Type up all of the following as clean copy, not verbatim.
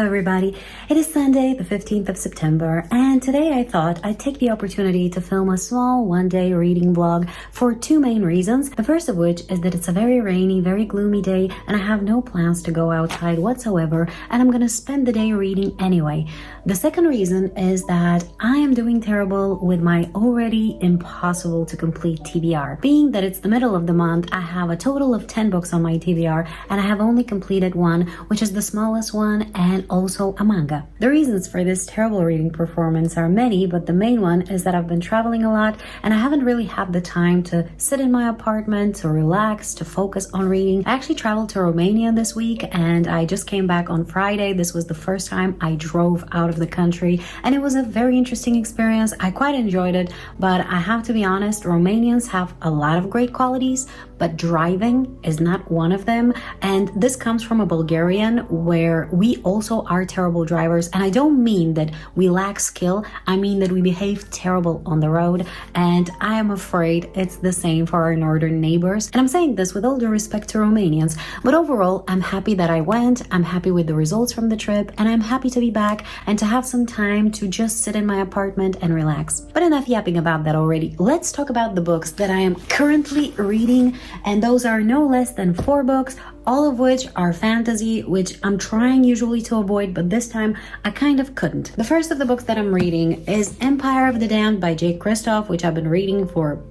everybody. It is Sunday, the 15th of September, and today I thought I'd take the opportunity to film a small one-day reading vlog for two main reasons. The first of which is that it's a very rainy, very gloomy day, and I have no plans to go outside whatsoever, and I'm gonna spend the day reading anyway. The second reason is that I am doing terrible with my already impossible to complete TBR. Being that it's the middle of the month, I have a total of 10 books on my TBR, and I have only completed one, which is the smallest one, and also a manga. The reasons for this terrible reading performance are many, but the main one is that I've been traveling a lot and I haven't really had the time to sit in my apartment, to relax, to focus on reading. I actually traveled to Romania this week and I just came back on Friday. This was the first time I drove out of the country and it was a very interesting experience. I quite enjoyed it, but I have to be honest, Romanians have a lot of great qualities, but driving is not one of them. And this comes from a Bulgarian where we also are terrible drivers. And I don't mean that we lack skill. I mean that we behave terrible on the road. And I am afraid it's the same for our northern neighbors. And I'm saying this with all due respect to Romanians. But overall, I'm happy that I went. I'm happy with the results from the trip. And I'm happy to be back and to have some time to just sit in my apartment and relax. But enough yapping about that already. Let's talk about the books that I am currently reading. And those are no less than 4 books, all of which are fantasy, which I'm trying usually to avoid, but this time I kind of couldn't. The first of the books that I'm reading is Empire of the Damned by Jake Kristoff, which I've been reading for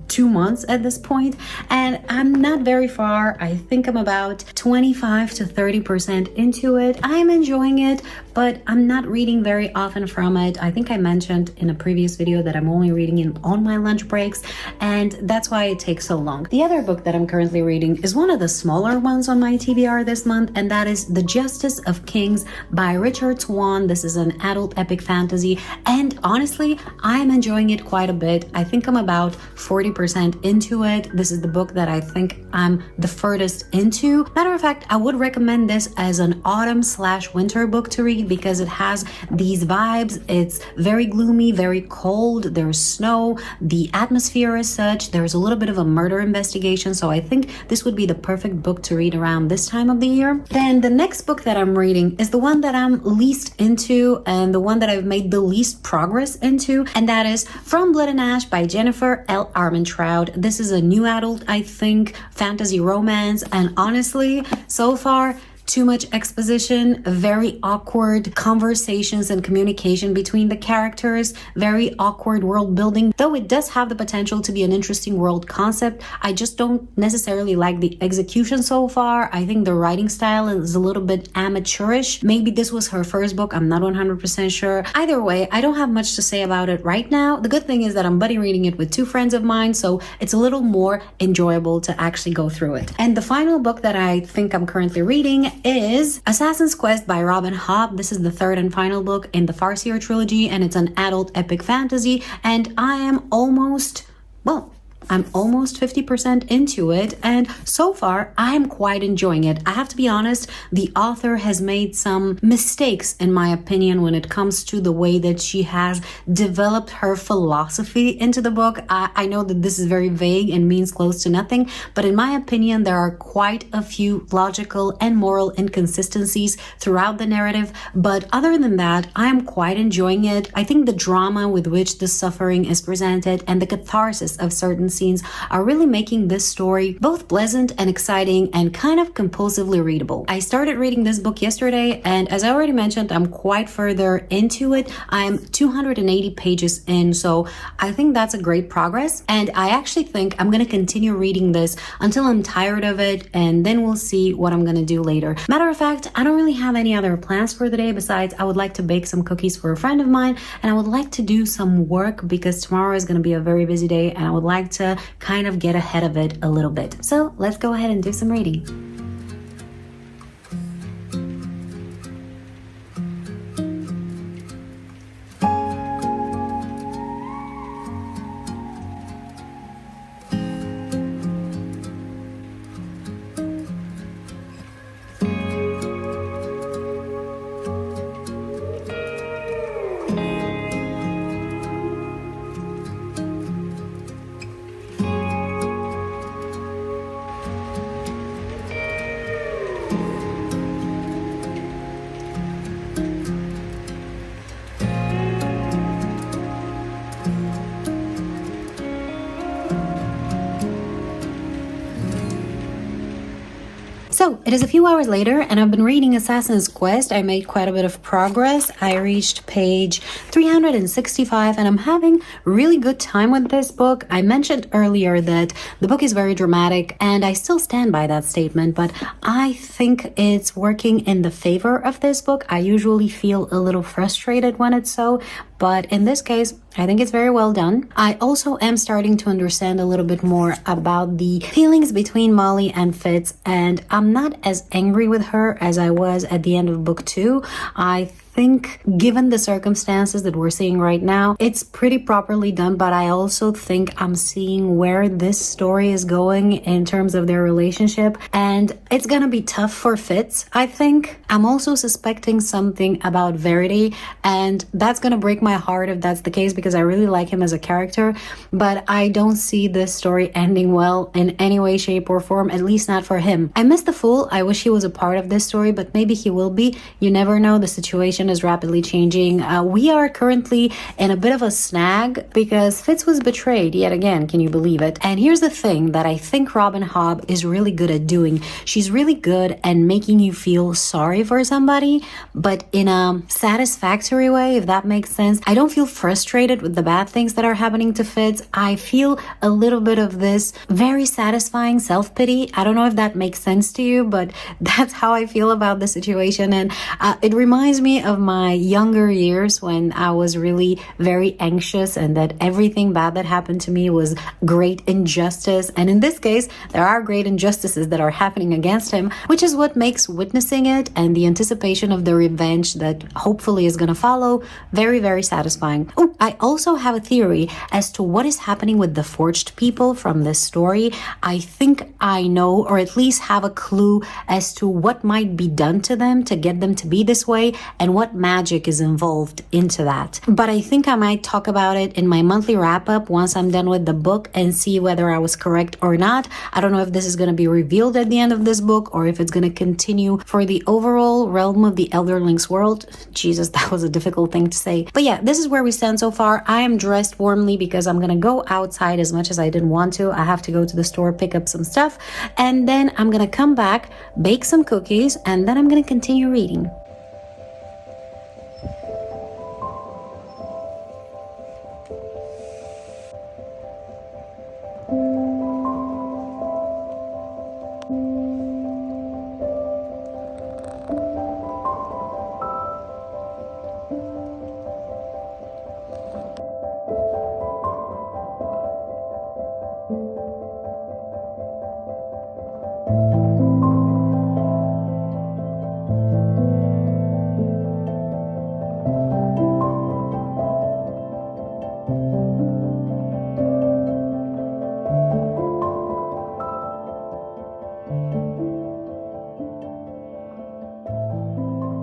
2 months at this point, and I'm not very far. I think I'm about 25 to 30% into it. I'm enjoying it, but I'm not reading very often from it. I think I mentioned in a previous video that I'm only reading it on my lunch breaks, and that's why it takes so long. The other book that I'm currently reading is one of the smaller ones on my TBR this month, and that is The Justice of Kings by Richard Swan. This is an adult epic fantasy, and honestly, I'm enjoying it quite a bit. I think I'm about 40% into it. This is the book that I think I'm the furthest into. Matter of fact, I would recommend this as an autumn/winter book to read because it has these vibes. It's very gloomy, very cold, there's snow, the atmosphere is such, there's a little bit of a murder investigation, so I think this would be the perfect book to read around this time of the year. Then the next book that I'm reading is the one that I'm least into and the one that I've made the least progress into, and that is From Blood and Ash by Jennifer L. Armentrout. This is a new adult, I think, fantasy romance, and honestly, so far, too much exposition, very awkward conversations and communication between the characters, very awkward world building. Though it does have the potential to be an interesting world concept, I just don't necessarily like the execution so far. I think the writing style is a little bit amateurish. Maybe this was her first book, I'm not 100% sure. Either way, I don't have much to say about it right now. The good thing is that I'm buddy reading it with 2 friends of mine, so it's a little more enjoyable to actually go through it. And the final book that I think I'm currently reading is Assassin's Quest by Robin Hobb. This is the 3rd and final book in the Farseer trilogy, and it's an adult epic fantasy, and I am almost 50% into it, and so far I'm quite enjoying it. I have to be honest, the author has made some mistakes in my opinion when it comes to the way that she has developed her philosophy into the book. I know that this is very vague and means close to nothing, but in my opinion there are quite a few logical and moral inconsistencies throughout the narrative, but other than that, I am quite enjoying it. I think the drama with which the suffering is presented and the catharsis of certain scenes are really making this story both pleasant and exciting and kind of compulsively readable. I started reading this book yesterday, and as I already mentioned, I'm quite further into it. I'm 280 pages in, so I think that's a great progress, and I actually think I'm gonna continue reading this until I'm tired of it, and then we'll see what I'm gonna do later. Matter of fact, I don't really have any other plans for the day besides I would like to bake some cookies for a friend of mine, and I would like to do some work because tomorrow is gonna be a very busy day, and I would like to kind of get ahead of it a little bit. So let's go ahead and do some reading. So, it is a few hours later, and I've been reading Assassin's Quest. I made quite a bit of progress. I reached page 365, and I'm having really good time with this book. I mentioned earlier that the book is very dramatic, and I still stand by that statement, but I think it's working in the favor of this book. I usually feel a little frustrated when it's so, but in this case, I think it's very well done. I also am starting to understand a little bit more about the feelings between Molly and Fitz, and I'm not as angry with her as I was at the end of book 2. I think given the circumstances that we're seeing right now, it's pretty properly done, but I also think I'm seeing where this story is going in terms of their relationship, and it's gonna be tough for Fitz, I think. I'm also suspecting something about Verity, and that's gonna break my heart if that's the case, because I really like him as a character, but I don't see this story ending well in any way, shape, or form, at least not for him. I miss the Fool. I wish he was a part of this story, but maybe he will be. You never know. The situation is rapidly changing. We are currently in a bit of a snag because Fitz was betrayed yet again. Can you believe it? And here's the thing that I think Robin Hobb is really good at doing. She's really good at making you feel sorry for somebody, but in a satisfactory way, if that makes sense. I don't feel frustrated with the bad things that are happening to Fitz. I feel a little bit of this very satisfying self-pity. I don't know if that makes sense to you, but that's how I feel about the situation. And it reminds me of my younger years when I was really very anxious and that everything bad that happened to me was great injustice. And in this case, there are great injustices that are happening against him, which is what makes witnessing it and the anticipation of the revenge that hopefully is going to follow very, very satisfying. Oh, I also have a theory as to what is happening with the forged people from this story. I think I know, or at least have a clue as to what might be done to them to get them to be this way and what magic is involved into that. But I think I might talk about it in my monthly wrap-up once I'm done with the book and see whether I was correct or not. I don't know if this is going to be revealed at the end of this book or if it's going to continue for the overall realm of the Elderlings world. Jesus, that was a difficult thing to say. But yeah, this is where we stand so far. I am dressed warmly because I'm going to go outside as much as I didn't want to. I have to go to the store, pick up some stuff, and then I'm going to come back, bake some cookies, and then I'm going to continue reading.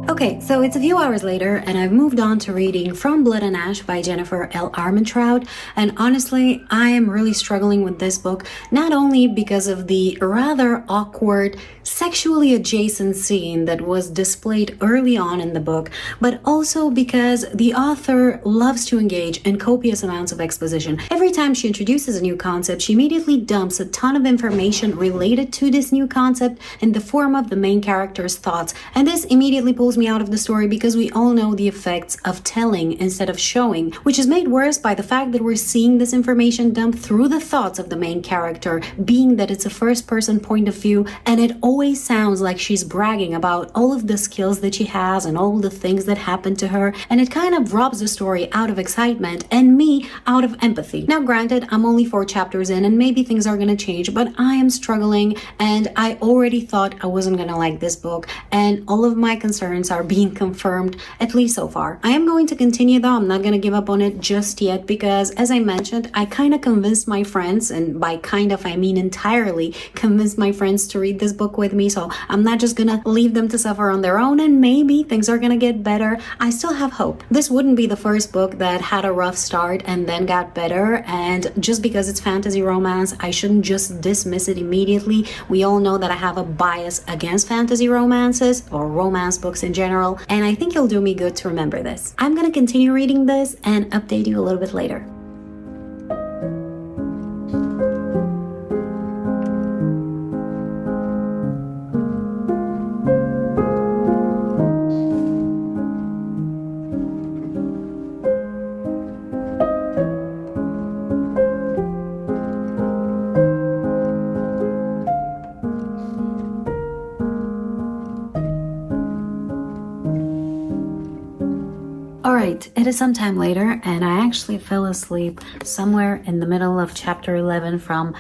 Okay, so it's a few hours later, and I've moved on to reading From Blood and Ash by Jennifer L. Armentrout, and honestly, I am really struggling with this book, not only because of the rather awkward, sexually adjacent scene that was displayed early on in the book, but also because the author loves to engage in copious amounts of exposition. Every time she introduces a new concept, she immediately dumps a ton of information related to this new concept in the form of the main character's thoughts, and this immediately pulls me out of the story because we all know the effects of telling instead of showing, which is made worse by the fact that we're seeing this information dumped through the thoughts of the main character, being that it's a first-person point of view, and it always sounds like she's bragging about all of the skills that she has and all the things that happened to her, and it kind of robs the story out of excitement and me out of empathy. Now granted, I'm only 4 chapters in and maybe things are gonna change, but I am struggling, and I already thought I wasn't gonna like this book, and all of my concerns are being confirmed, at least so far. I am going to continue though. I'm not going to give up on it just yet because, as I mentioned, I kind of convinced my friends, and by kind of I mean entirely convinced my friends to read this book with me, so I'm not just gonna leave them to suffer on their own, and maybe things are gonna get better. I still have hope. This wouldn't be the first book that had a rough start and then got better, and just because it's fantasy romance, I shouldn't just dismiss it immediately. We all know that I have a bias against fantasy romances or romance books in general, and I think it'll do me good to remember this. I'm gonna continue reading this and update you a little bit later. Alright, it is sometime later and I actually fell asleep somewhere in the middle of chapter 11 from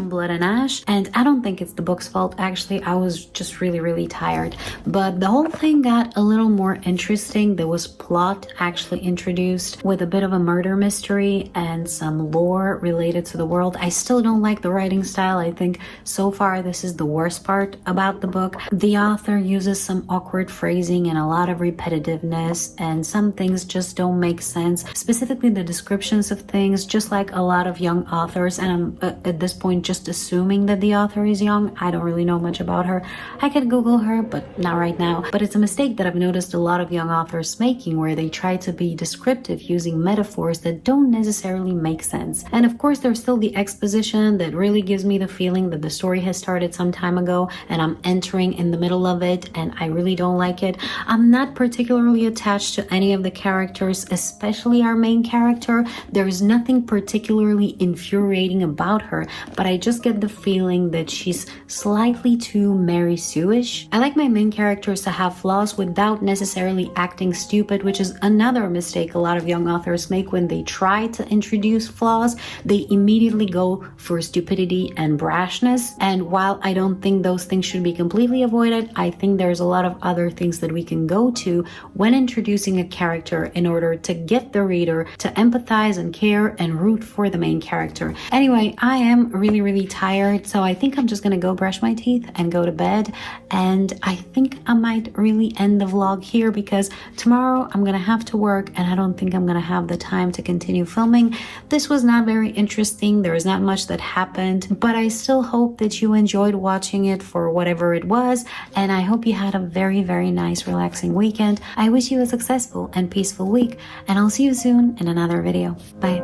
Blood and Ash, and I don't think it's the book's fault. Actually, I was just really tired, but the whole thing got a little more interesting. There was plot actually introduced with a bit of a murder mystery and some lore related to the world. I still don't like the writing style. I think so far this is the worst part about the book. The author uses some awkward phrasing and a lot of repetitiveness, and some things just don't make sense, specifically the descriptions of things, just like a lot of young authors. And I'm at this point just assuming that the author is young. I don't really know much about her. I could Google her, but not right now. But it's a mistake that I've noticed a lot of young authors making, where they try to be descriptive using metaphors that don't necessarily make sense. And of course there's still the exposition that really gives me the feeling that the story has started some time ago and I'm entering in the middle of it, and I really don't like it. I'm not particularly attached to any of the characters, especially our main character. There's nothing particularly infuriating about her, but I just get the feeling that she's slightly too Mary Sue-ish. I like my main characters to have flaws without necessarily acting stupid, which is another mistake a lot of young authors make. When they try to introduce flaws, they immediately go for stupidity and brashness. And while I don't think those things should be completely avoided, I think there's a lot of other things that we can go to when introducing a character in order to get the reader to empathize and care and root for the main character. Anyway, I am really tired, so I think I'm just gonna go brush my teeth and go to bed. And I think I might really end the vlog here because tomorrow I'm gonna have to work and I don't think I'm gonna have the time to continue filming. This was not very interesting. There is not much that happened, but I still hope that you enjoyed watching it for whatever it was, and I hope you had a very nice relaxing weekend. I wish you a successful and peaceful week, and I'll see you soon in another video. Bye.